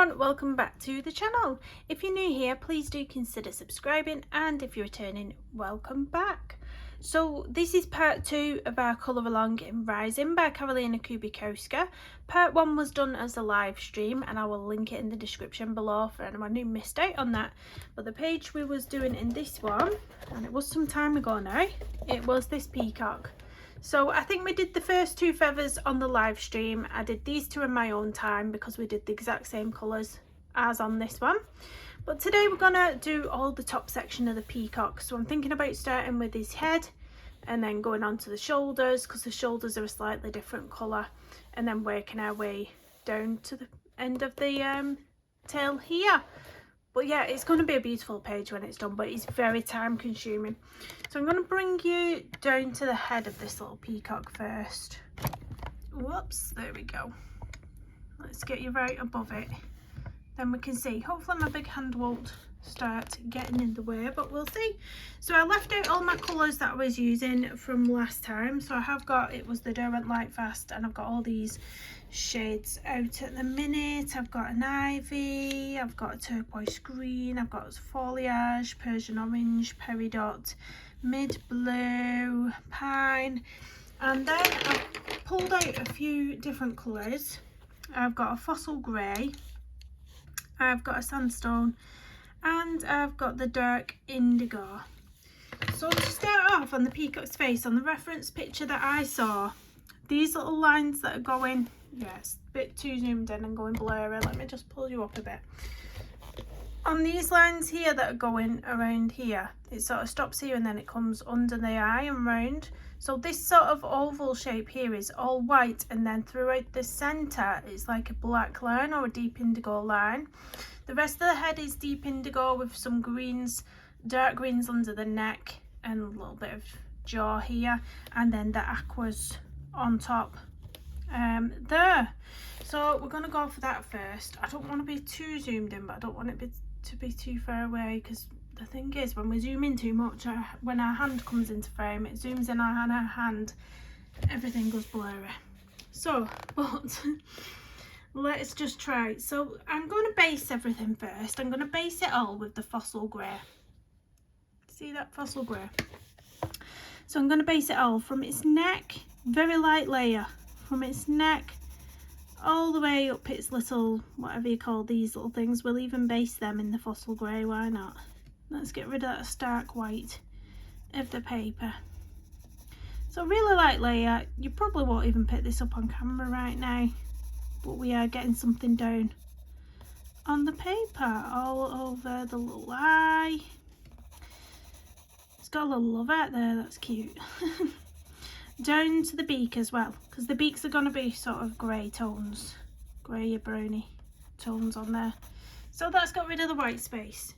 everyone, welcome back to the channel. If you're new here, please do consider subscribing, and if you're returning, welcome back. So this is part 2 of our colour along in Rising by Karolina kubikowska. Part 1 was done as a live stream and I will link it in the description below for anyone who missed out on that. But the page we was doing in this one, and it was some time ago now, it was this peacock. So I think we did the first 2 feathers on the live stream. I did these 2 in my own time because we did the exact same colours as on this one. But today we're going to do all the top section of the peacock. So I'm thinking about starting with his head and then going on to the shoulders, because the shoulders are a slightly different colour, and then working our way down to the end of the tail here. But yeah, it's going to be a beautiful page when it's done, but it's very time consuming. So I'm going to bring you down to the head of this little peacock first. Whoops, there we go. Let's get you right above it. Then we can see. Hopefully my big hand won't start getting in the way, but we'll see. So I left out all my colours that I was using from last time. So I have got, it was the Derwent Lightfast, and I've got all these shades out at the minute. I've got an ivy, I've got a turquoise green, I've got foliage, Persian orange, peridot, mid blue, pine, and then I've pulled out a few different colours. I've got a fossil grey, I've got a sandstone, and I've got the dark indigo. So to start off on the peacock's face, on the reference picture that I saw, these little lines that are going, yeah, it's a bit too zoomed in and going blurry. Let me just pull you up a bit. On these lines here that are going around here, it sort of stops here and then it comes under the eye and round. So this sort of oval shape here is all white, and then throughout the centre it's like a black line or a deep indigo line. The rest of the head is deep indigo with some greens, dark greens under the neck and a little bit of jaw here, and then the aquas on top there. So we're going to go for that first. I don't want to be too zoomed in, but I don't want it to be too far away, because the thing is, when we zoom in too much, when our hand comes into frame, it zooms in on our hand, everything goes blurry. So, but let's just try. So I'm going to base everything first. I'm going to base it all with the fossil grey. See that fossil grey? So I'm going to base it all from its neck, very light layer, from its neck all the way up its little, whatever you call these little things. We'll even base them in the fossil grey, why not? Let's get rid of that stark white of the paper. So really light layer. You probably won't even pick this up on camera right now, but we are getting something down on the paper, all over the little eye. It's got a little love out there, that's cute. Down to the beak as well, because the beaks are going to be sort of grey tones, grey browny tones on there. So that's got rid of the white space.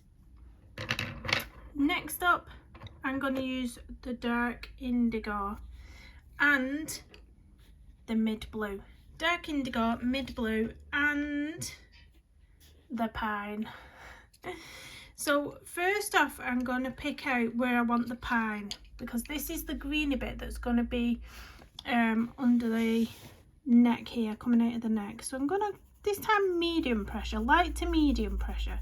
Next up, I'm going to use the dark indigo and the mid blue. Dark indigo, mid blue, and the pine. So first off, I'm going to pick out where I want the pine, because this is the greeny bit that's going to be under the neck here, coming out of the neck. So I'm going to, this time, medium pressure, light to medium pressure.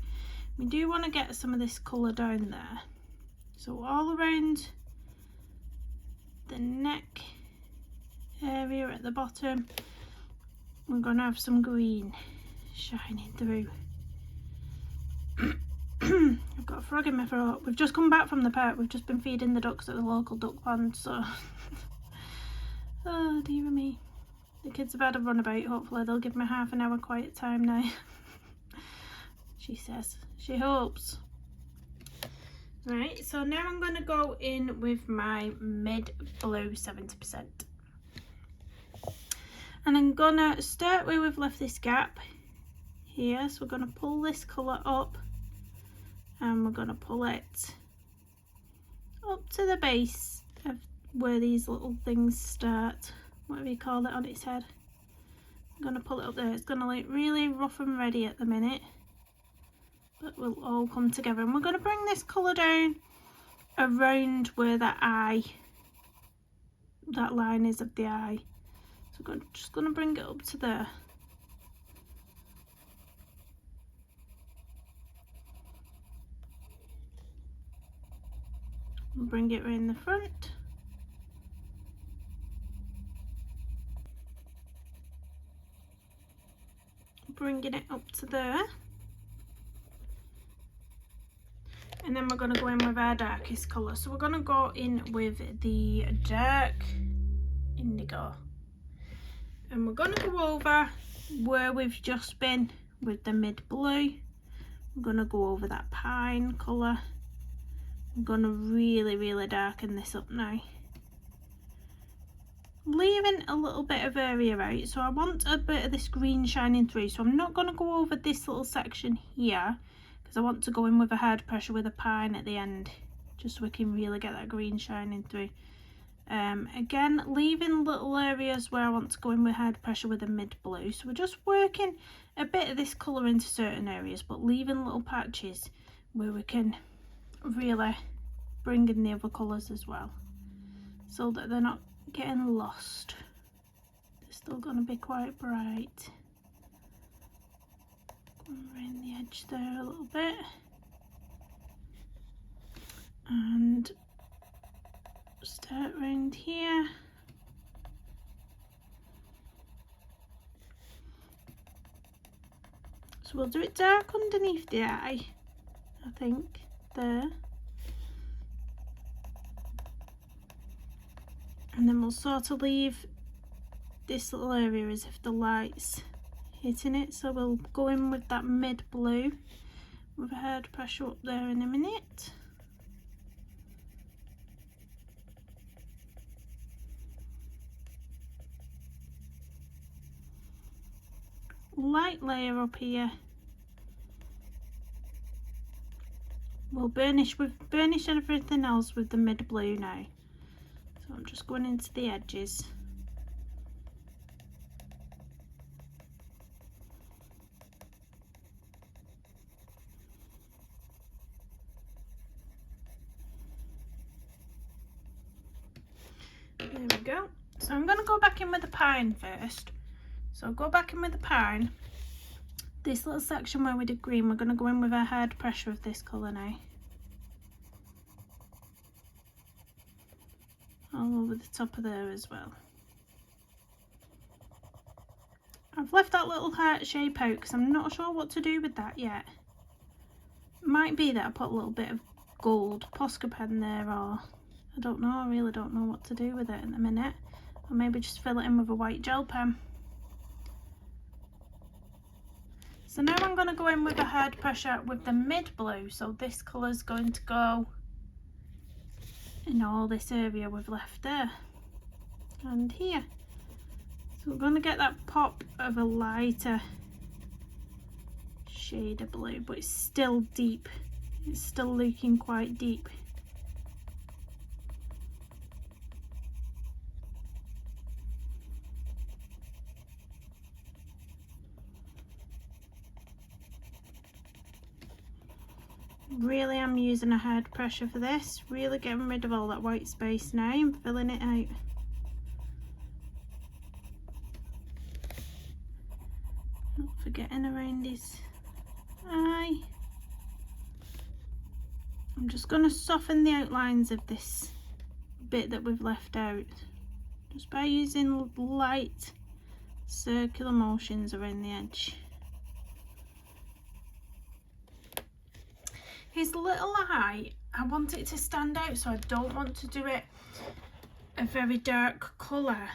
We do want to get some of this colour down there. So all around the neck area at the bottom, we're going to have some green shining through. I've got a frog in my throat. We've just come back from the park. We've just been feeding the ducks at the local duck pond, so oh dear me. The kids have had a run about. Hopefully they'll give me half an hour quiet time now. She says. She hopes. Right, so now I'm going to go in with my mid blue 70%. And I'm going to start where we've left this gap here. So we're going to pull this colour up, and we're going to pull it up to the base of where these little things start, whatever you call it, on its head. I'm going to pull it up there. It's going to look really rough and ready at the minute, but we'll all come together. And we're going to bring this colour down around where that eye, that line is of the eye. So I'm just going to bring it up to there. and bring it around the front. Bringing it up to there. And then we're going to go in with our darkest colour. So we're going to go in with the dark indigo. And we're going to go over where we've just been with the mid blue. We're going to go over that pine colour. I'm going to really darken this up now. Leaving a little bit of area out, so I want a bit of this green shining through. So I'm not going to go over this little section here, because I want to go in with a hard pressure with a pine at the end, just so we can really get that green shining through. Again, leaving little areas where I want to go in with hard pressure with a mid blue. So we're just working a bit of this colour into certain areas, but leaving little patches where we can really bring in the other colours as well, so that they're not getting lost. They're still going to be quite bright. Going around the edge there a little bit, and start around here. So we'll do it dark underneath the eye, I think, there. And then we'll sort of leave this little area as if the light's hitting it. So we'll go in with that mid blue with a hard pressure up there in a minute. Light layer up here. We'll burnish everything else with the mid blue now. So I'm just going into the edges. There we go. So I'm going to go back in with the pine first. So I'll go back in with the pine. This little section where we did green, we're going to go in with a hard pressure of this colour now. All over the top of there as well. I've left that little heart shape out because I'm not sure what to do with that yet. It might be that I put a little bit of gold Posca pen there, or I don't know, I really don't know what to do with it in a minute. Or maybe just fill it in with a white gel pen. So now I'm going to go in with a hard pressure with the mid blue. So this colour is going to go in all this area we've left there and here. So we're going to get that pop of a lighter shade of blue, but it's still deep. It's still looking quite deep. Really am using a hard pressure for this, really getting rid of all that white space now and filling it out. Not forgetting around his eye. I'm just going to soften the outlines of this bit that we've left out, just by using light circular motions around the edge. His little eye, I want it to stand out, so I don't want to do it a very dark colour.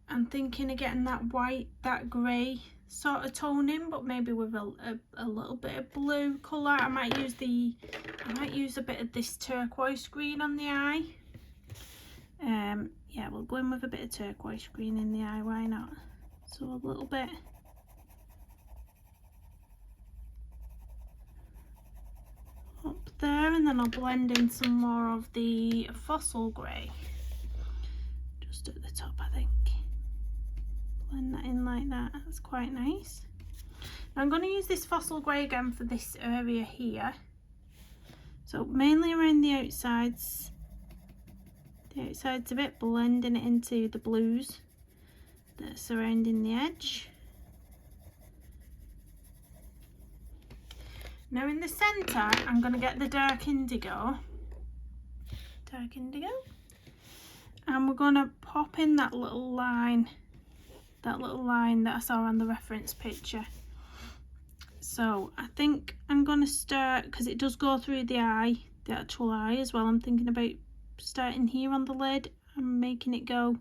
I'm thinking of getting that white, that grey sort of tone in, but maybe with a little bit of blue colour. I might use a bit of this turquoise green on the eye. Yeah, we'll go in with a bit of turquoise green in the eye, why not? So a little bit up there, and then I'll blend in some more of the fossil grey just at the top, I think. Blend that in like that, that's quite nice. Now I'm going to use this fossil grey again for this area here, so mainly around the outsides of it, blending it into the blues that are surrounding the edge. Now in the centre, I'm going to get the dark indigo dark indigo. And we're going to pop in that little line that I saw on the reference picture. So I think I'm going to start, because it does go through the eye, the actual eye as well. I'm thinking about starting here on the lid and making it go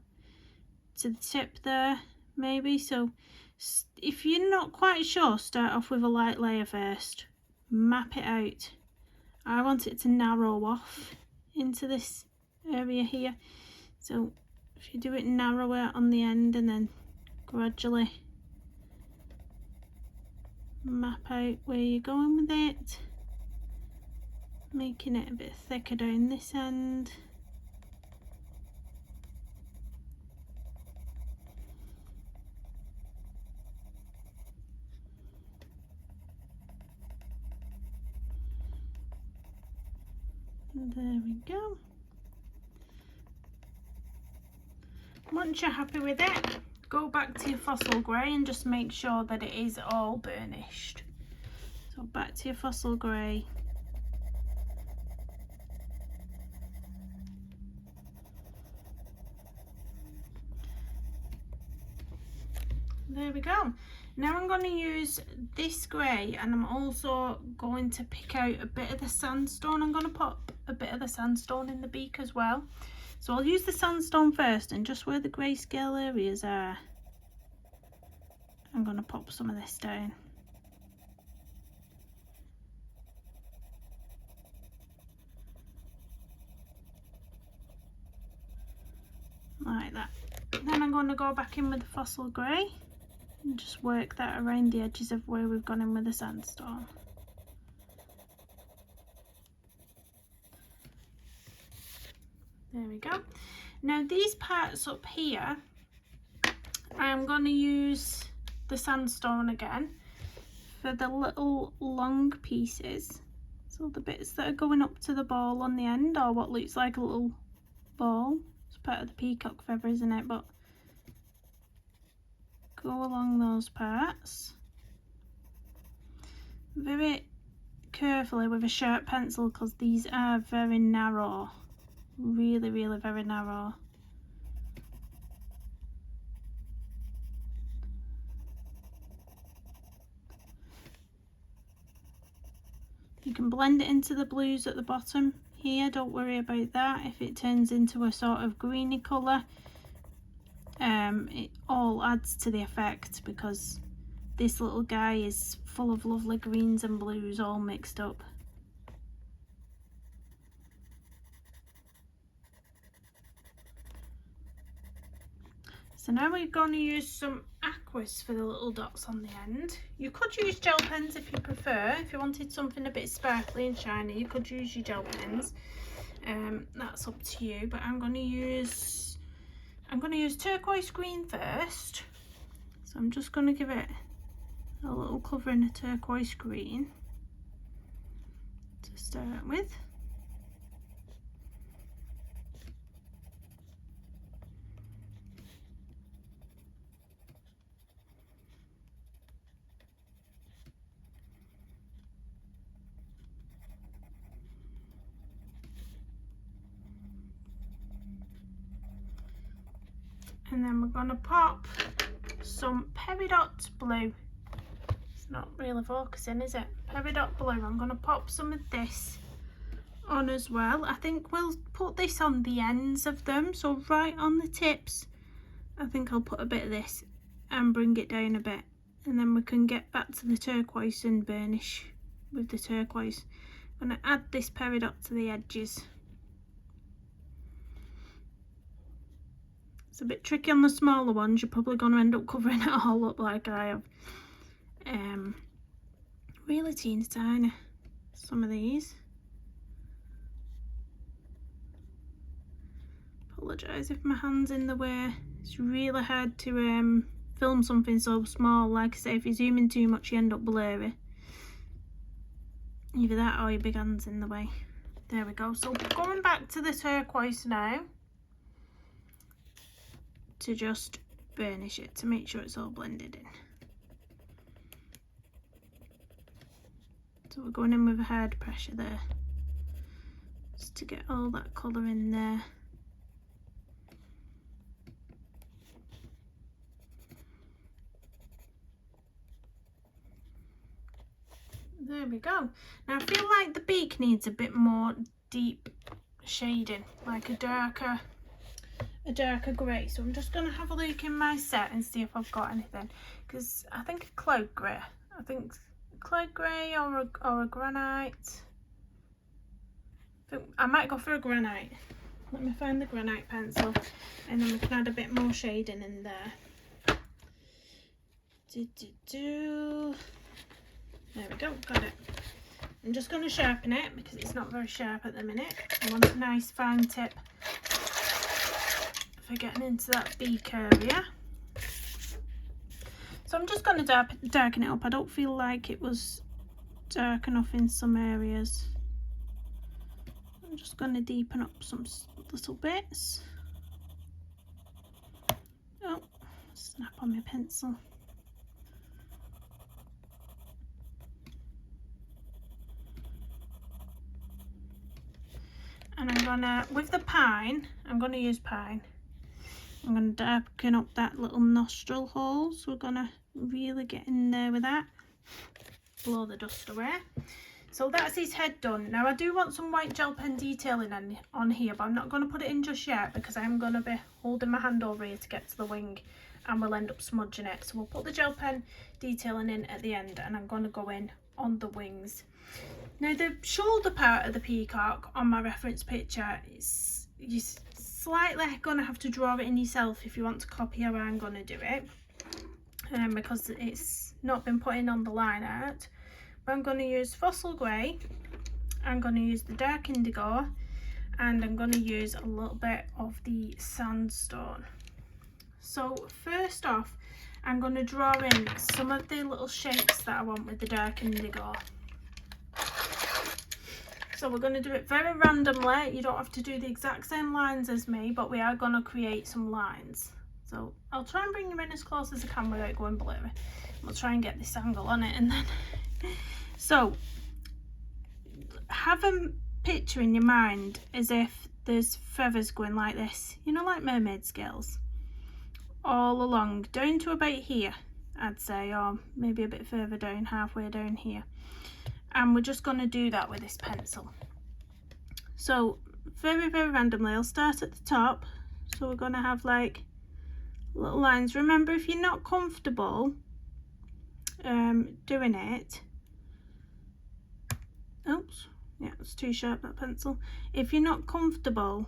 to the tip there maybe. So if you're not quite sure, start off with a light layer first, map it out. I want it to narrow off into this area here, so if you do it narrower on the end and then gradually map out where you're going with it, making it a bit thicker down this end. And there we go. Once you're happy with it, go back to your fossil grey and just make sure that it is all burnished. So back to your fossil grey. There we go. Now I'm going to use this grey, and I'm also going to pick out a bit of the sandstone. I'm going to pop a bit of the sandstone in the beak as well. So I'll use the sandstone first, and just where the grayscale areas are, I'm going to pop some of this down. Like that. Then I'm going to go back in with the fossil grey and just work that around the edges of where we've gone in with the sandstone. There we go. Now these parts up here, I'm going to use the sandstone again for the little long pieces. So the bits that are going up to the ball on the end, or what looks like a little ball. It's part of the peacock feather, isn't it? But go along those parts very carefully with a sharp pencil, because these are very narrow, really very narrow. You can blend it into the blues at the bottom here, don't worry about that. If it turns into a sort of greeny colour, it all adds to the effect, because this little guy is full of lovely greens and blues all mixed up. So now we're going to use some aquas for the little dots on the end. You could use gel pens if you prefer. If you wanted something a bit sparkly and shiny, you could use your gel pens. That's up to you, but I'm going to use turquoise green first. So I'm just going to give it a little covering of turquoise green to start with. And then we're going to pop some peridot blue. It's not really focusing, is it? Peridot blue. I'm going to pop some of this on as well. I think we'll put this on the ends of them, so right on the tips. I think I'll put a bit of this and bring it down a bit, and then we can get back to the turquoise and burnish with the turquoise. I'm going to add this peridot to the edges. It's a bit tricky on the smaller ones. You're probably going to end up covering it all up like I have. Really teeny tiny, some of these. Apologise if my hand's in the way. It's really hard to film something so small. Like I say, if you zoom in too much you end up blurry. Either that or your big hand's in the way. There we go. So going back to the turquoise now, to just burnish it to make sure it's all blended in. So we're going in with a hard pressure there. just to get all that colour in there. There we go. Now I feel like the beak needs a bit more deep shading, like a darker grey. So I'm just going to have a look in my set and see if I've got anything, because I think a cloud grey. I think cloud grey or a granite. I might go for a granite. Let me find the granite pencil, and then we can add a bit more shading in there. There we go, got it. I'm just going to sharpen it because it's not very sharp at the minute. I want a nice fine tip for getting into that beak area. So I'm just going to darken it up. I don't feel like it was dark enough in some areas. I'm just going to deepen up some little bits. Oh, snap on my pencil. And I'm gonna, with the pine, I'm gonna use pine. I'm gonna darken up that little nostril hole. So we're gonna really get in there with that. Blow the dust away. So that's his head done. Now I do want some white gel pen detailing on here, but I'm not gonna put it in just yet because I'm gonna be holding my hand over here to get to the wing, and we'll end up smudging it. So we'll put the gel pen detailing in at the end, and I'm gonna go in on the wings. Now the shoulder part of the peacock on my reference picture, you're slightly going to have to draw it in yourself if you want to copy how I'm going to do it, because it's not been put in on the line art. But I'm going to use fossil grey, I'm going to use the dark indigo, and I'm going to use a little bit of the sandstone. So first off, I'm going to draw in some of the little shapes that I want with the dark indigo. So we're going to do it very randomly. You don't have to do the exact same lines as me, but we are going to create some lines. So I'll try and bring you in as close as I can without going blurry. We'll try and get this angle on it, and then so have a picture in your mind as if there's feathers going like this, you know, like mermaid scales, all along down to about here, I'd say, or maybe a bit further down, halfway down here. And we're just going to do that with this pencil. So very randomly, I'll start at the top. So we're going to have like little lines. Remember, if you're not comfortable doing it, oops, yeah, it's too sharp, that pencil. If you're not comfortable,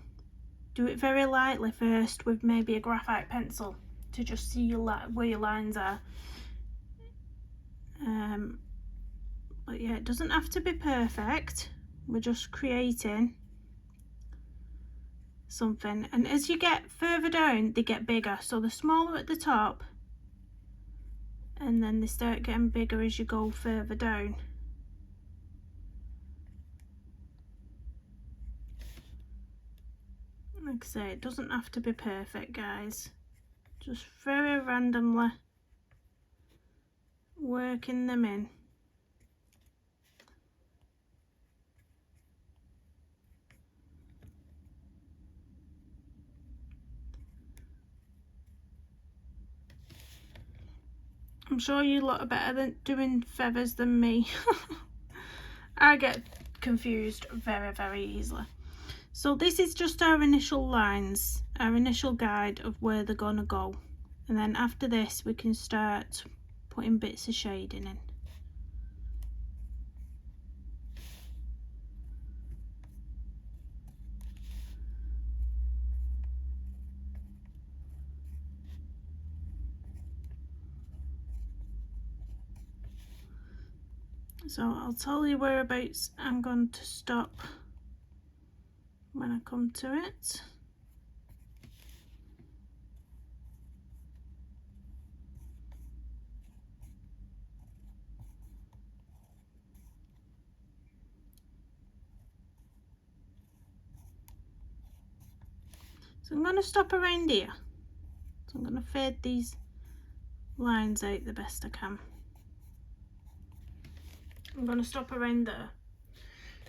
do it very lightly first with maybe a graphite pencil to just see where your lines are. But yeah, it doesn't have to be perfect. We're just creating something, and as you get further down they get bigger, so they're smaller at the top and then they start getting bigger as you go further down. Like I say, it doesn't have to be perfect, guys, just very randomly working them in. I'm sure you lot are better than doing feathers than me. I get confused very easily. So this is just our initial lines, our initial guide of where they're gonna go, and then after this we can start putting bits of shading in. So I'll tell you whereabouts I'm going to stop when I come to it. So I'm going to stop around here. So I'm going to fade these lines out the best I can. I'm going to stop around there.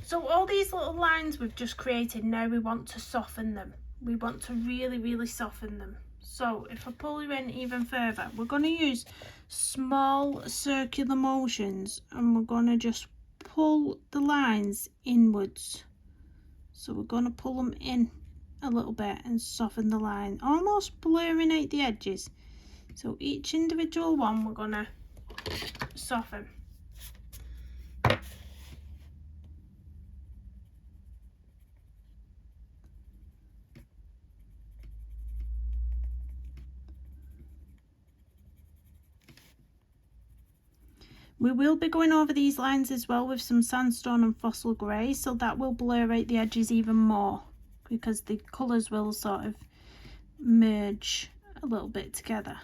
So all these little lines we've just created, now we want to soften them. We want to really soften them. So if I pull you in even further, we're going to use small circular motions and we're going to just pull the lines inwards. So we're going to pull them in a little bit and soften the line, almost blurring out the edges. So each individual one we're going to soften. We will be going over these lines as well with some sandstone and fossil grey, so that will blur out the edges even more because the colours will sort of merge a little bit together.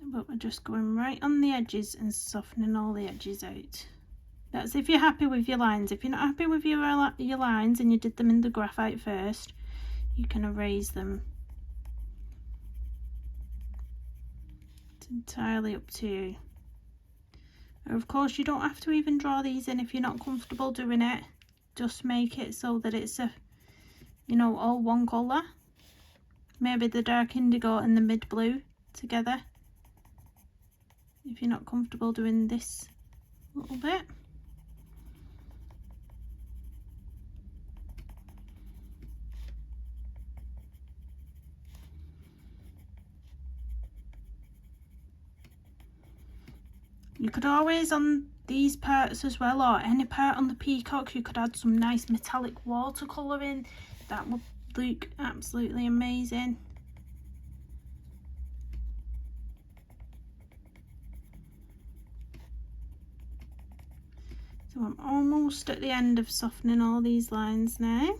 But we're just going right on the edges and softening all the edges out. That's if you're happy with your lines. If you're not happy with your lines and you did them in the graphite first, you can erase them. It's entirely up to you. Or of course you don't have to even draw these in if you're not comfortable doing it. Just make it so that it's a, you know, all one colour. Maybe the dark indigo and the mid blue together. If you're not comfortable doing this little bit. You could always, on these parts as well, or any part on the peacock, you could add some nice metallic watercolour in. That would look absolutely amazing. So I'm almost at the end of softening all these lines now.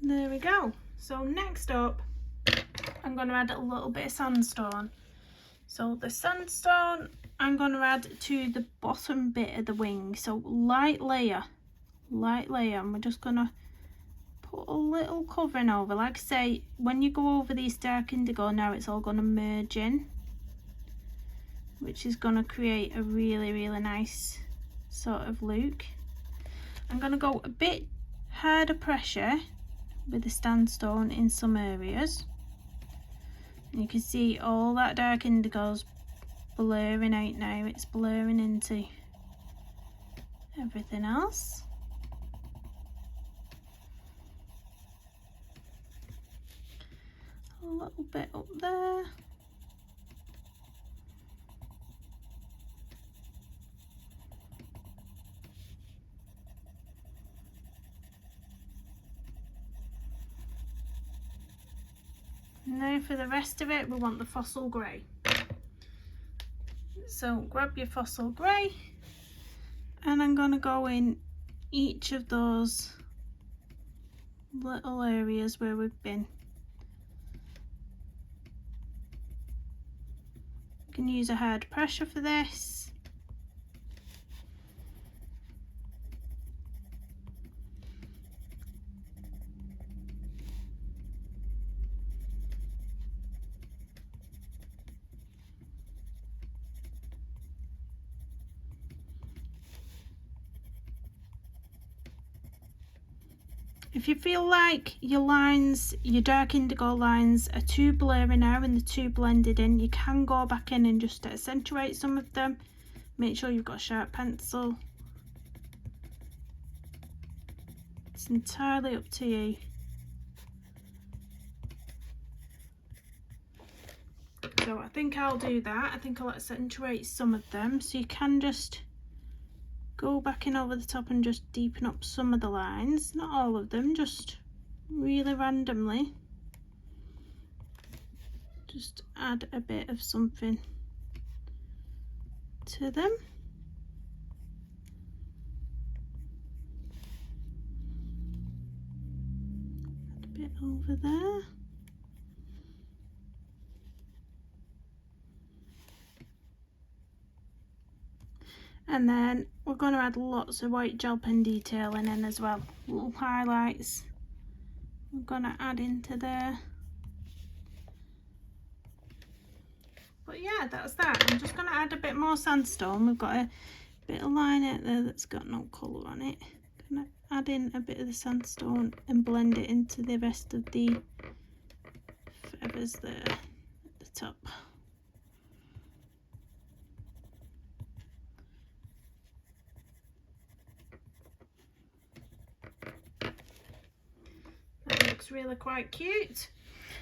There we go. So next up, I'm going to add a little bit of sandstone. So the sandstone I'm going to add to the bottom bit of the wing. So light layer, and we're just going to put a little covering over. Like I say, when you go over these dark indigo now, it's all going to merge in, which is going to create a really nice sort of look. I'm going to go a bit harder pressure with the sandstone in some areas. And you can see all that dark indigo's blurring out now. It's blurring into everything else. A little bit up there. Now for the rest of it, we want the fossil grey. So grab your fossil grey, and I'm going to go in each of those little areas where we've been. You can use a hard pressure for this. If you feel like your lines, your dark indigo lines are too blurry now and they're too blended in, you can go back in and just accentuate some of them. Make sure you've got a sharp pencil. It's entirely up to you. So I think I'll do that. I think I'll accentuate some of them, so you can just go back in over the top and just deepen up some of the lines, not all of them, just really randomly. Just add a bit of something to them. Add a bit over there. And then we're going to add lots of white gel pen detailing in as well. Little highlights we're going to add into there. But yeah, that's that. I'm just going to add a bit more sandstone. We've got a bit of line out there that's got no colour on it. Going to add in a bit of the sandstone and blend it into the rest of the feathers there at the top. That looks really quite cute.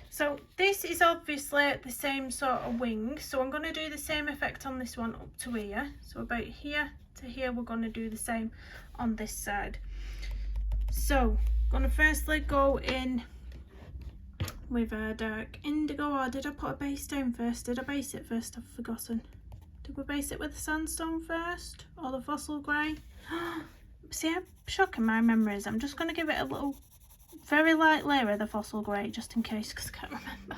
So this is obviously the same sort of wing, so I'm going to do the same effect on this one up to here. So about here to here we're going to do the same on this side. So I'm going to firstly go in with a dark indigo, or did I put a base down first? Did I base it first? I've forgotten. Did we base it with the sandstone first or the fossil grey? See how shocking my memory is. I'm just going to give it a little very light layer of the fossil grey just in case, because I can't remember.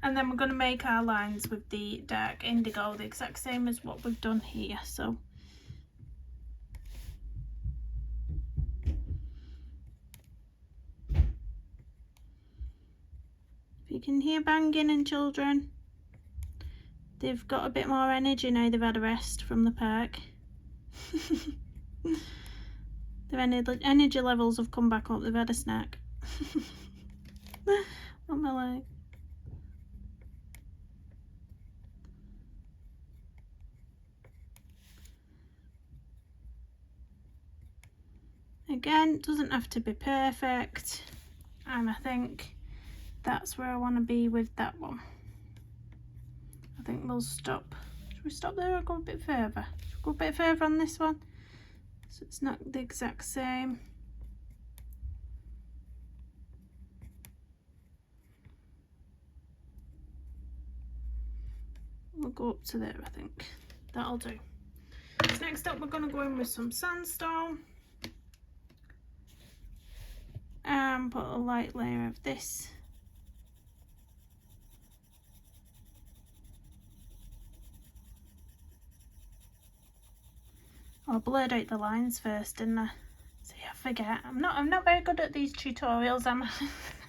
And then we're going to make our lines with the dark indigo, the exact same as what we've done here. So if you can hear banging in children, they've got a bit more energy now they've had a rest from the park. Their energy levels have come back up, they've had a snack. What am I like? Again, doesn't have to be perfect, and I think that's where I want to be with that one. I think we'll stop. Should we stop there or go a bit further? Should we go a bit further on this one so it's not the exact same? We'll go up to there, I think. That'll do. So next up we're going to go in with some sandstone and put a light layer of this. I blurred out the lines first, didn't I? See, I forget. I'm not very good at these tutorials.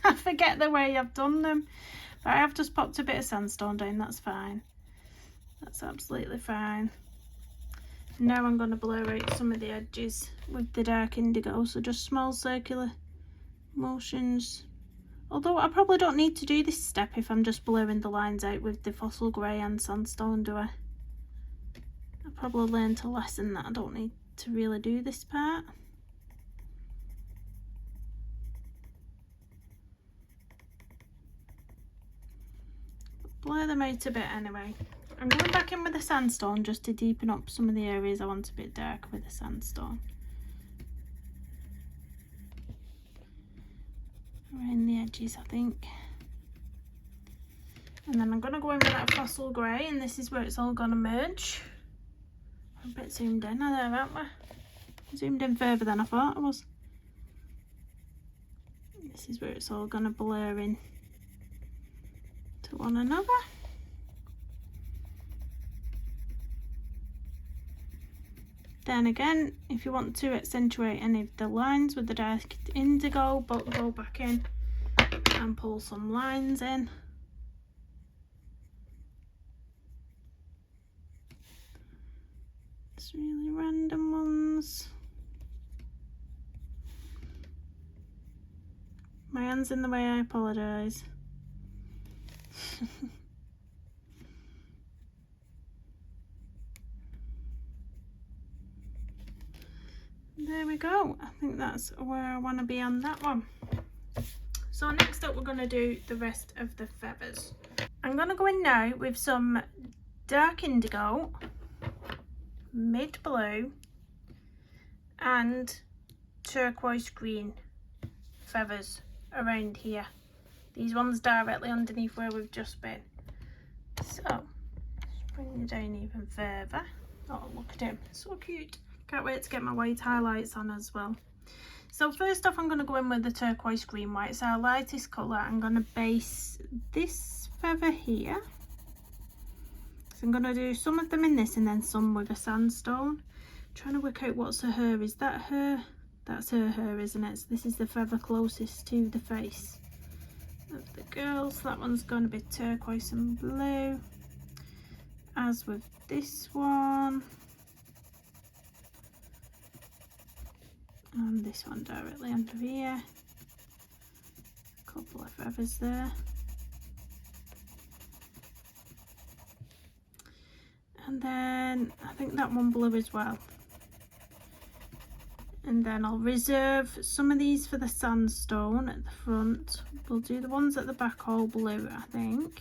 I forget the way I've done them. But I have just popped a bit of sandstone down. That's fine. That's absolutely fine. Now I'm going to blur out some of the edges with the dark indigo. So just small circular motions. Although I probably don't need to do this step if I'm just blurring the lines out with the fossil grey and sandstone, do I? I probably learned a lesson that I don't need to really do this part. Blur them out a bit anyway. I'm going back in with the sandstone just to deepen up some of the areas I want a bit dark with the sandstone. Around the edges, I think. And then I'm going to go in with that fossil grey, and this is where it's all going to merge. I'm a bit zoomed in there, aren't we? Zoomed in further than I thought I was. This is where it's all going to blur in to one another. Then again, if you want to accentuate any of the lines with the dark indigo, but go back in and pull some lines in. It's really random ones. My hand's in the way, I apologise. There we go. I think that's where I want to be on that one. So next up we're going to do the rest of the feathers. I'm going to go in now with some dark indigo, mid blue and turquoise green feathers around here. These ones directly underneath where we've just been. So just bring them down even further. Oh, look at him, so cute. Can't wait to get my white highlights on as well. So first off, I'm going to go in with the turquoise green white. It's our lightest colour. I'm going to base this feather here So I'm going to do some of them in this and then some with a sandstone. Trying to work out what's her hair. Is that her? That's her hair, isn't it? So this is the feather closest to the face of the girl. So that one's going to be turquoise and blue, as with this one. And this one directly under here. A couple of feathers there. And then I think that one blue as well. And then I'll reserve some of these for the sandstone at the front. We'll do the ones at the back all blue, I think.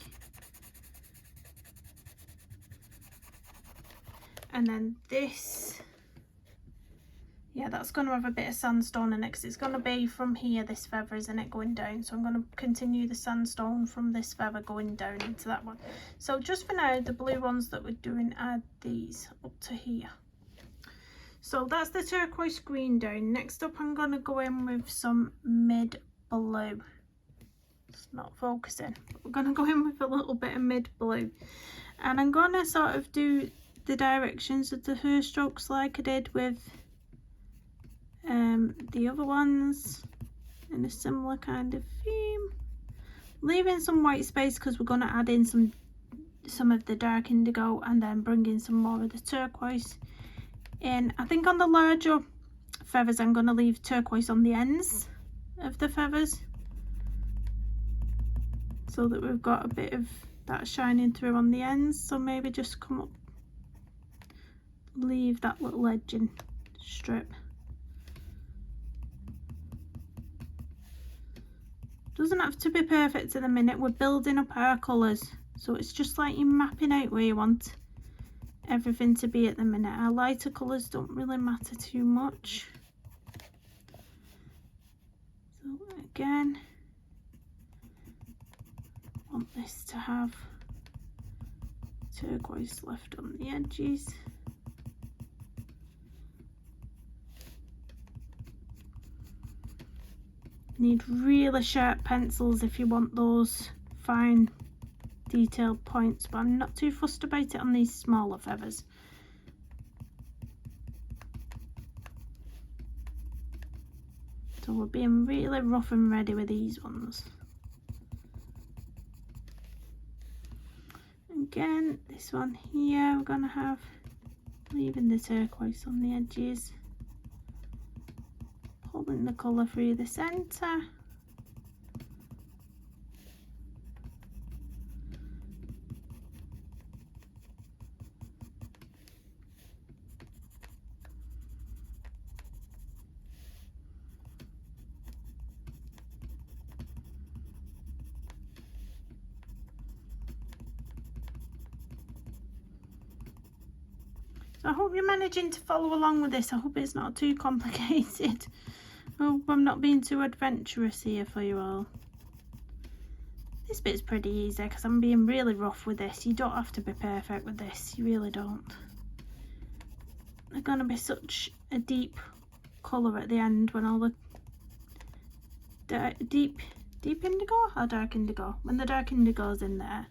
And then this, yeah, that's going to have a bit of sandstone in it because it's going to be from here, this feather, isn't it, going down. So I'm going to continue the sandstone from this feather going down into that one. So just for now, the blue ones that we're doing are these up to here. So that's the turquoise green down. Next up, I'm going to go in with some mid blue. It's not focusing, but we're going to go in with a little bit of mid blue. And I'm going to sort of do the directions of the hair strokes like I did with the other ones in a similar kind of theme. Leaving some white space because we're going to add in some of the dark indigo and then bring in some more of the turquoise. And I think on the larger feathers I'm going to leave turquoise on the ends of the feathers so that we've got a bit of that shining through on the ends. So maybe just come up, leave that little edging strip. Doesn't have to be perfect at the minute, we're building up our colours, so it's just like you're mapping out where you want everything to be at the minute. Our lighter colours don't really matter too much. So again, want this to have turquoise left on the edges. Need really sharp pencils if you want those fine detailed points, but I'm not too fussed about it on these smaller feathers. So we're being really rough and ready with these ones. Again, this one here, we're going to have, leaving the turquoise on the edges, pulling the colour through the centre. So I hope you're managing to follow along with this. I hope it's not too complicated. I hope I'm not being too adventurous here for you all. This bit's pretty easy because I'm being really rough with this. You don't have to be perfect with this, you really don't. They're going to be such a deep colour at the end when all the deep indigo or dark indigo, when the dark indigo's in there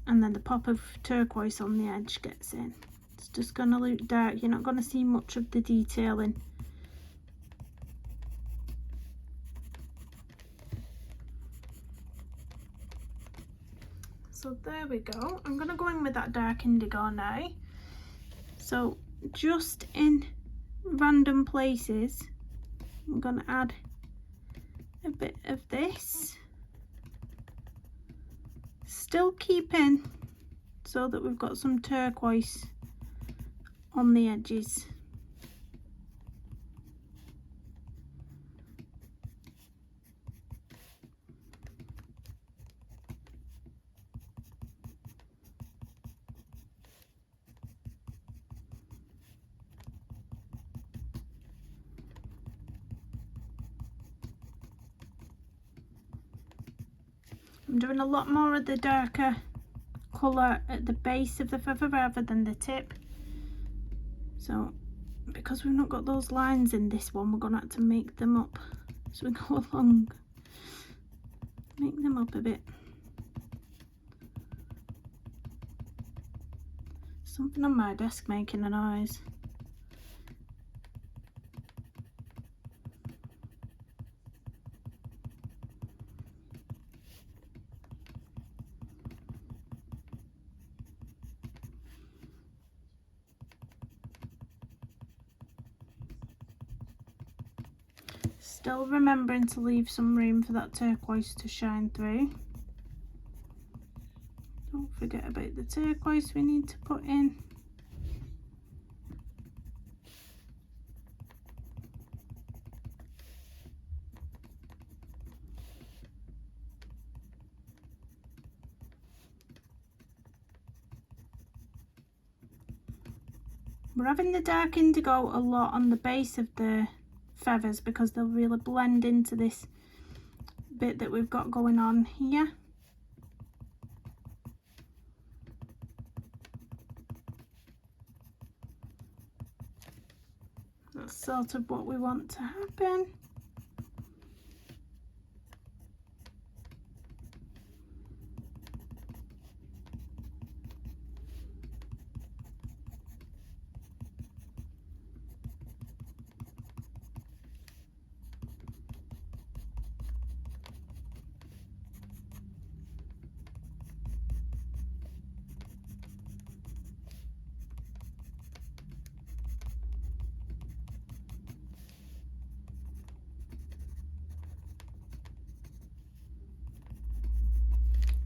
and then the pop of turquoise on the edge gets in. It's just going to look dark, you're not going to see much of the detailing. So there we go. I'm going to go in with that dark indigo now. So just in random places, I'm going to add a bit of this. Still keeping so that we've got some turquoise on the edges. I'm doing a lot more of the darker colour at the base of the feather rather than the tip. So because we've not got those lines in this one, we're going to have to make them up as we go along. Make them up a bit. Something on my desk making a noise. Still remembering to leave some room for that turquoise to shine through. Don't forget about the turquoise we need to put in. We're having the dark indigo a lot on the base of the feathers because they'll really blend into this bit that we've got going on here. That's sort of what we want to happen.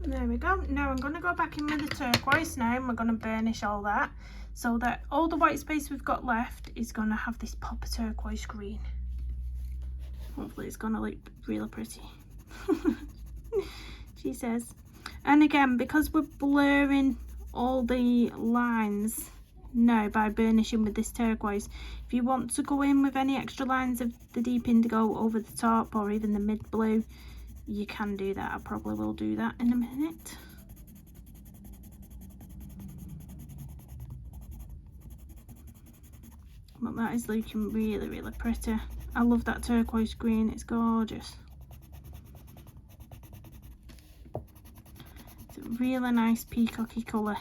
There we go. Now I'm going to go back in with the turquoise now, and we're going to burnish all that so that all the white space we've got left is going to have this pop of turquoise green. Hopefully it's going to look really pretty. She says. And again, because we're blurring all the lines now by burnishing with this turquoise, if you want to go in with any extra lines of the deep indigo over the top or even the mid blue, you can do that. I probably will do that in a minute. But that is looking really, really pretty. I love that turquoise green, it's gorgeous. It's a really nice peacocky colour.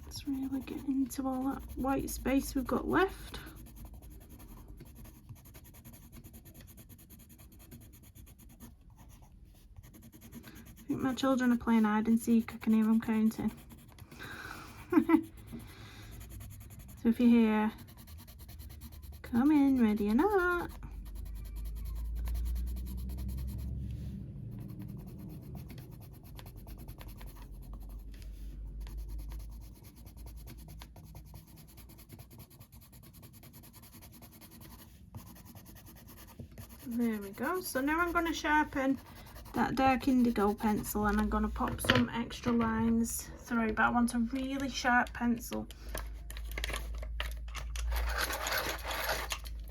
Let's really get into all that white space we've got left. I think my children are playing hide and seek. I can hear them counting. So if you're here, come in, ready or not. There we go. So now I'm going to sharpen that dark indigo pencil, and I'm going to pop some extra lines through, but I want a really sharp pencil.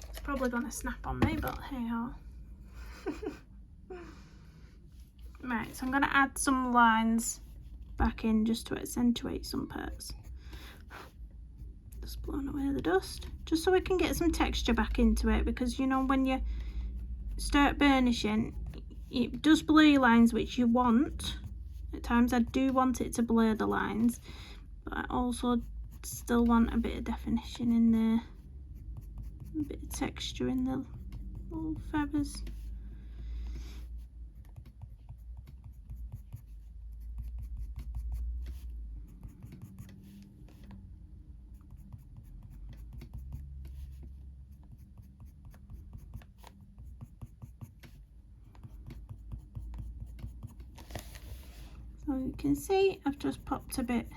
It's probably going to snap on me, but hey ho. Right, so I'm going to add some lines back in just to accentuate some parts. Just blowing away the dust, just so we can get some texture back into it, because you know when you start burnishing it does blur your lines, which you want. At times I do want it to blur the lines, but I also still want a bit of definition in there, a bit of texture in the little feathers. So you can see I've just popped a bit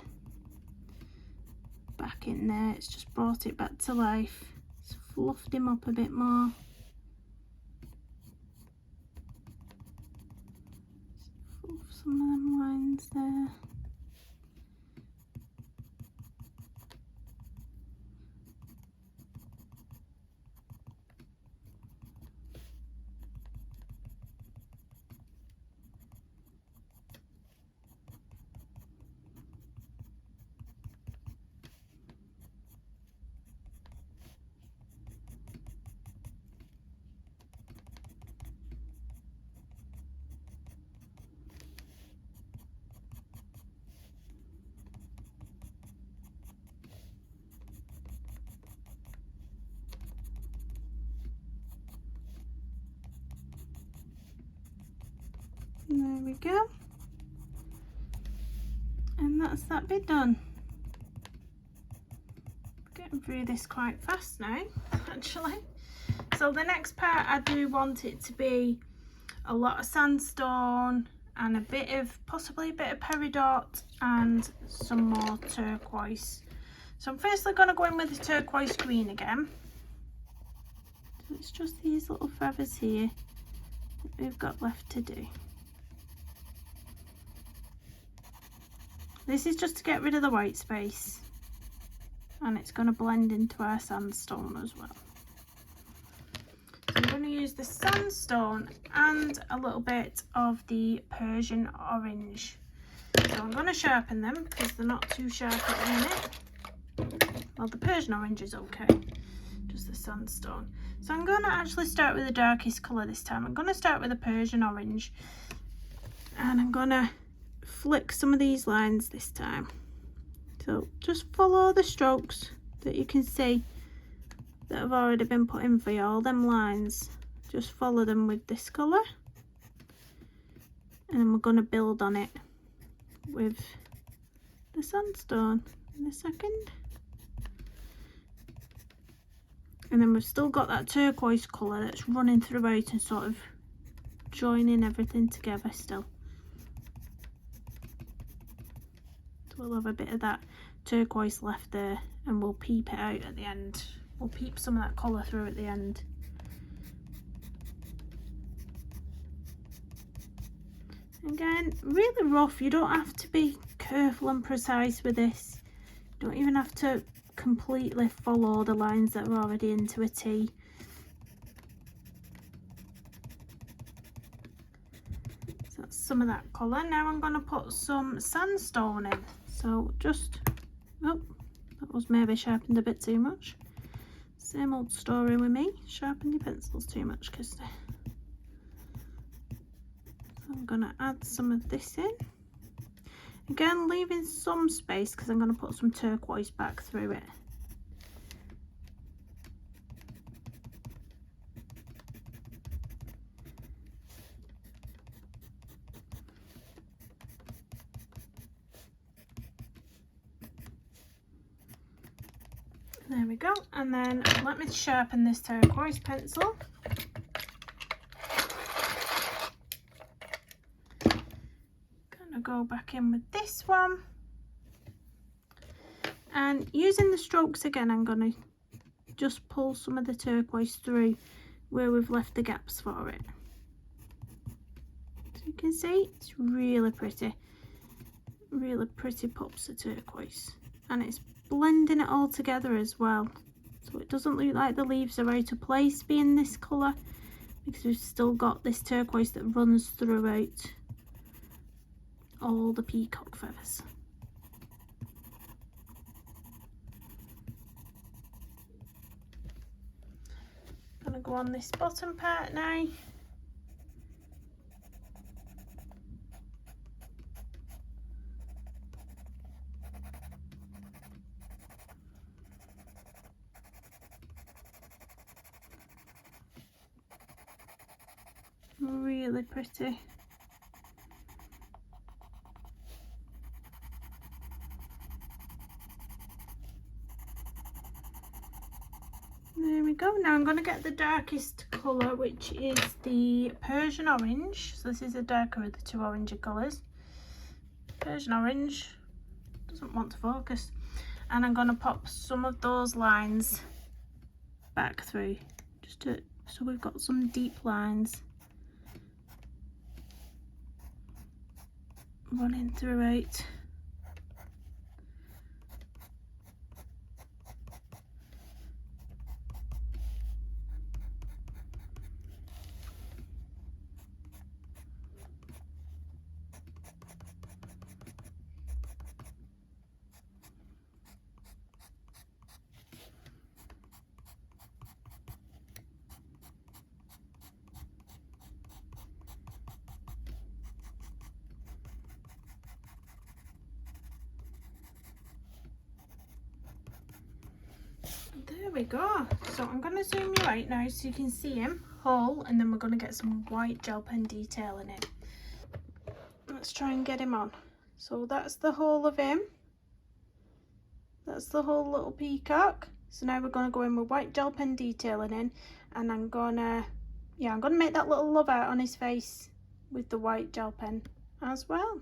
back in there. It's just brought it back to life. It's fluffed him up a bit more. Fluff some of them lines there. There we go. And that's that bit done. Getting through this quite fast now, actually. So the next part, I do want it to be a lot of sandstone and a bit of, possibly a bit of peridot and some more turquoise. So I'm firstly going to go in with the turquoise green again. So it's just these little feathers here that we've got left to do. This is just to get rid of the white space, and it's going to blend into our sandstone as well. So I'm going to use the sandstone and a little bit of the Persian orange. So I'm going to sharpen them because they're not too sharp at the minute. Well, the Persian orange is okay, just the sandstone. So I'm going to actually start with the darkest colour this time. I'm going to start with the Persian orange, and I'm going to flick some of these lines this time. So just follow the strokes that you can see that have already been put in for you, all them lines. Just follow them with this colour, and then we're going to build on it with the sandstone in a second. And then we've still got that turquoise colour that's running throughout and sort of joining everything together still. So we'll have a bit of that turquoise left there, and we'll peep it out at the end. We'll peep some of that colour through at the end. Again, really rough. You don't have to be careful and precise with this. You don't even have to completely follow the lines that are already into a T. So that's some of that colour. Now I'm going to put some sandstone in. So just, oh, that was maybe sharpened a bit too much. Same old story with me, sharpen your pencils too much, Kirsty. So I'm going to add some of this in. Again, leaving some space because I'm going to put some turquoise back through it. There we go, and then let me sharpen this turquoise pencil. Gonna go back in with this one, and using the strokes again, I'm gonna just pull some of the turquoise through where we've left the gaps for it. So you can see it's really pretty pops of turquoise, and it's blending it all together as well, so it doesn't look like the leaves are out of place being this colour, because we've still got this turquoise that runs throughout all the peacock feathers. I'm gonna go on this bottom part now. Really pretty. There we go. Now I'm going to get the darkest colour, which is the Persian orange. So this is the darker of the two orangey colours. Persian orange doesn't want to focus. And I'm going to pop some of those lines back through, just to, so we've got some deep lines running throughout. There we go. So I'm going to zoom you out now so you can see him whole, and then we're going to get some white gel pen detail in it. let's try and get him on. So that's the whole of him. That's the whole little peacock. So now we're going to go in with white gel pen detailing in, and I'm gonna make that little love out on his face with the white gel pen as well.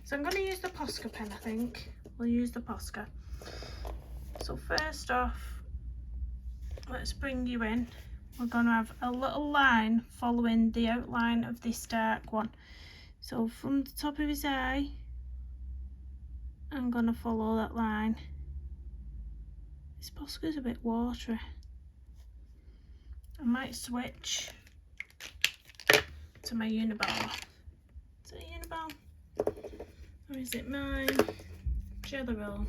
So I'm going to use the Posca pen, I think. We'll use the Posca. So first off, let's bring you in. We're going to have a little line following the outline of this dark one. So from the top of his eye, I'm going to follow that line. This Posca's a bit watery. I might switch to my Uniball. Is it a Uniball? Or is it my Jelly Roll?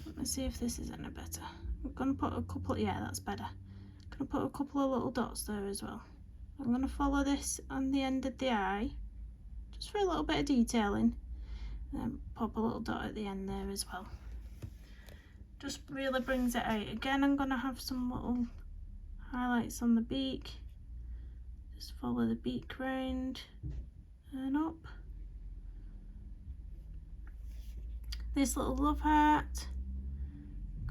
Let me see if this is any better. I'm going to put a couple, yeah, that's better. I'm going to put a couple of little dots there as well. I'm going to follow this on the end of the eye, just for a little bit of detailing. And then pop a little dot at the end there as well. Just really brings it out. Again, I'm going to have some little highlights on the beak. Just follow the beak round and up. This little love heart,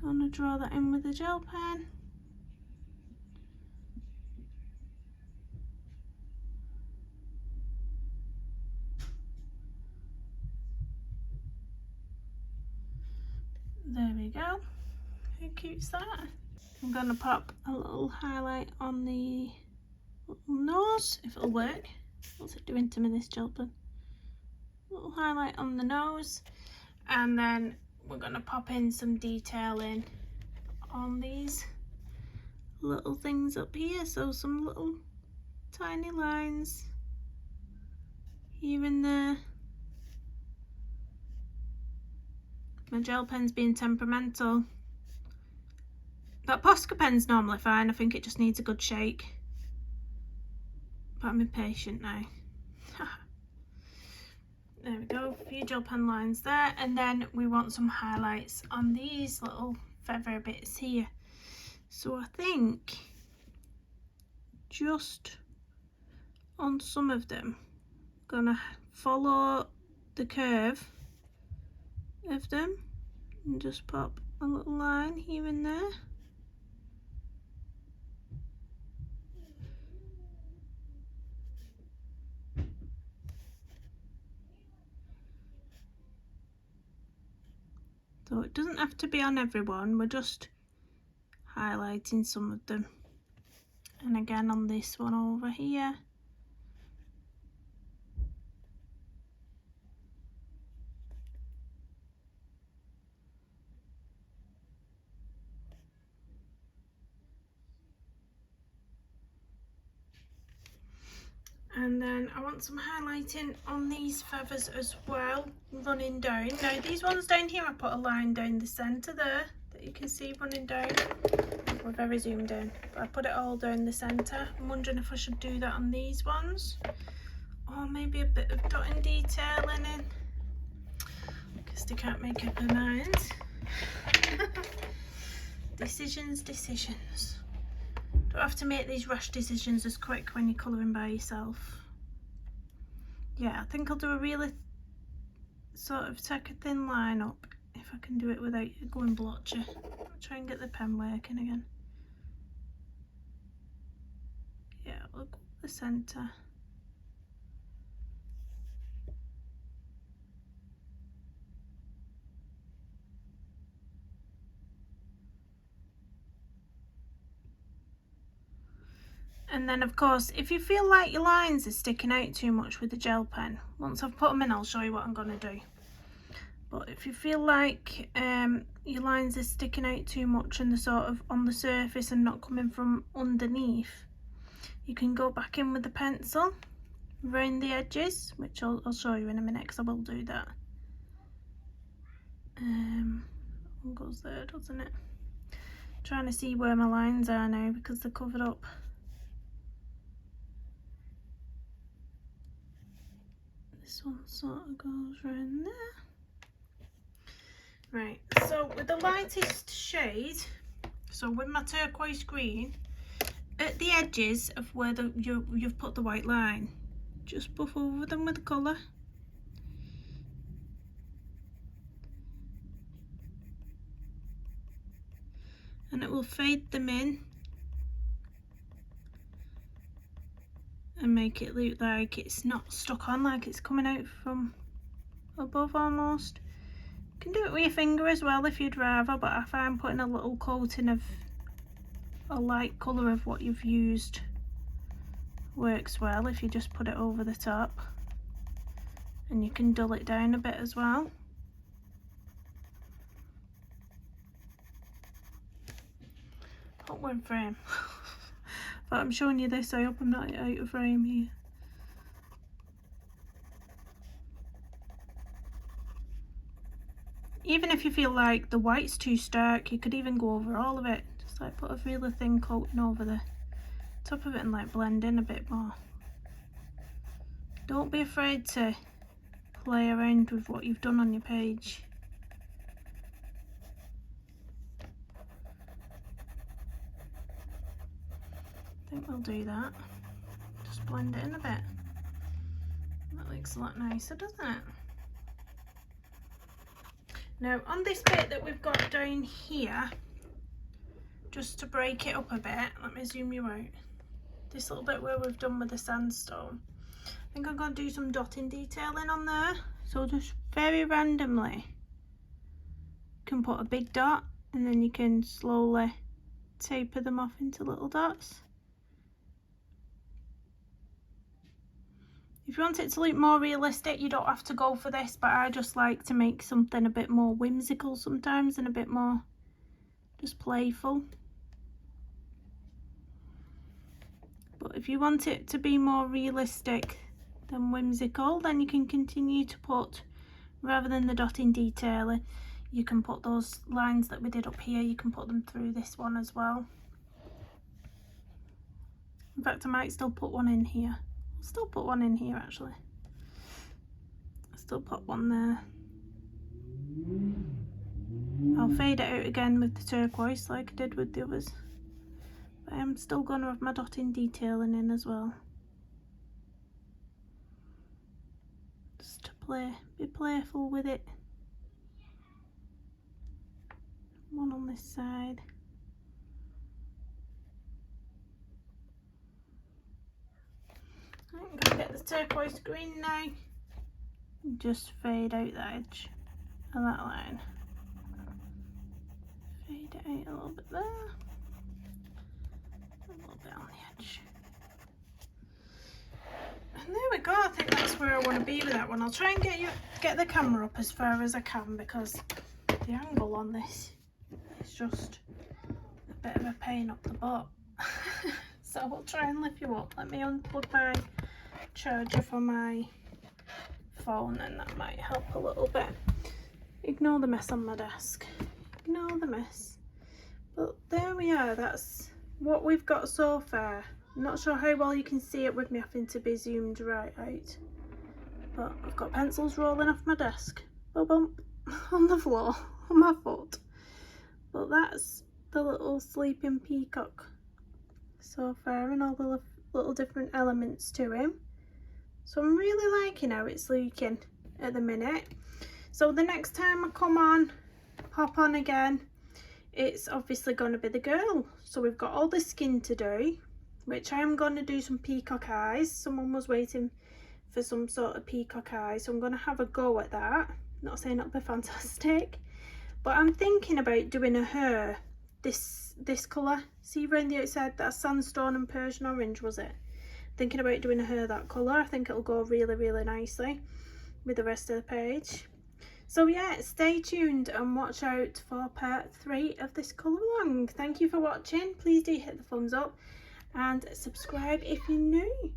gonna draw that in with the gel pen. There we go. How cute's that? I'm gonna pop a little highlight on the little nose, if it'll work. What's it doing to me, this gel pen? Little highlight on the nose, and then we're gonna pop in some detailing on these little things up here. So some little tiny lines here and there. My gel pen's being temperamental. That Posca pen's normally fine. I think it just needs a good shake. But I'm impatient now. There we go, a few gel pen lines there, and then we want some highlights on these little feather bits here. So I think just on some of them, I'm gonna follow the curve of them and just pop a little line here and there. So it doesn't have to be on everyone, we're just highlighting some of them. And again on this one over here. And then I want some highlighting on these feathers as well, running down. Now these ones down here, I put a line down the centre there that you can see running down. We're very zoomed in, but I put it all down the centre. I'm wondering if I should do that on these ones, or maybe a bit of dotting detailing in, because they can't make up their minds. Decisions. Don't have to make these rash decisions as quick when you're colouring by yourself. Yeah, I think I'll do a really sort of take a thin line up if I can do it without going blotchy. I'll try and get the pen working again. Yeah, we'll go the centre. And then of course, if you feel like your lines are sticking out too much with the gel pen, once I've put them in, I'll show you what I'm going to do. But if you feel like your lines are sticking out too much and they're sort of on the surface and not coming from underneath, you can go back in with the pencil around the edges, which I'll show you in a minute because I will do that. One goes there, doesn't it? I'm trying to see where my lines are now because they're covered up. This one sort of goes around there. Right, so with the lightest shade, so with my turquoise green, at the edges of where you've put the white line, just buff over them with the colour and it will fade them in and make it look like it's not stuck on, like it's coming out from above almost. You can do it with your finger as well if you'd rather, but I find putting a little coating of a light colour of what you've used works well if you just put it over the top, and you can dull it down a bit as well. Hope we're in frame. But I'm showing you this, I hope I'm not out of frame here. Even if you feel like the white's too stark, you could even go over all of it. Just like put a really thin coating over the top of it and like blend in a bit more. Don't be afraid to play around with what you've done on your page. I think we'll do that. Just blend it in a bit. That looks a lot nicer, doesn't it? Now on this bit that we've got down here, just to break it up a bit, let me zoom you out. This little bit where we've done with the sandstone, I think I'm going to do some dotting detailing on there. So just very randomly, you can put a big dot and then you can slowly taper them off into little dots. If you want it to look more realistic, you don't have to go for this, but I just like to make something a bit more whimsical sometimes and a bit more just playful. But if you want it to be more realistic than whimsical, then you can continue to put, rather than the dotting detailing, you can put those lines that we did up here, you can put them through this one as well. In fact, I might still put one in here. I'll still put one in here actually. I'll still put one there. I'll fade it out again with the turquoise like I did with the others. But I'm still going to have my dotting detailing in as well. Just to be playful with it. One on this side. I'm going to get the turquoise green now and just fade out the edge of that line. Fade it out a little bit there, a little bit on the edge. And there we go, I think that's where I want to be with that one. I'll try and get the camera up as far as I can because the angle on this is just a bit of a pain up the butt. So we'll try and lift you up. Let me unplug my charger for my phone and that might help a little bit. Ignore the mess on my desk. Ignore the mess. But there we are, that's what we've got so far. I'm not sure how well you can see it with me having to be zoomed right out. But I've got pencils rolling off my desk. Bump bump on the floor, on my foot. But that's the little sleeping peacock so far and all the little different elements to him. So I'm really liking how it's looking at the minute. So the next time I come on, hop on again, it's obviously going to be the girl. So we've got all the skin to do, which I'm going to do some peacock eyes. Someone was waiting for some sort of peacock eyes, so I'm going to have a go at that. Not saying it'll be fantastic, but I'm thinking about doing a hair this colour. See around the outside, that sandstone and Persian orange, was it? Thinking about doing a hair that colour. I think it'll go really, really nicely with the rest of the page. So yeah, stay tuned and watch out for part 3 of this colour along. Thank you for watching. Please do hit the thumbs up and subscribe if you're new.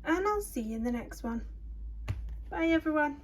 And I'll see you in the next one. Bye everyone.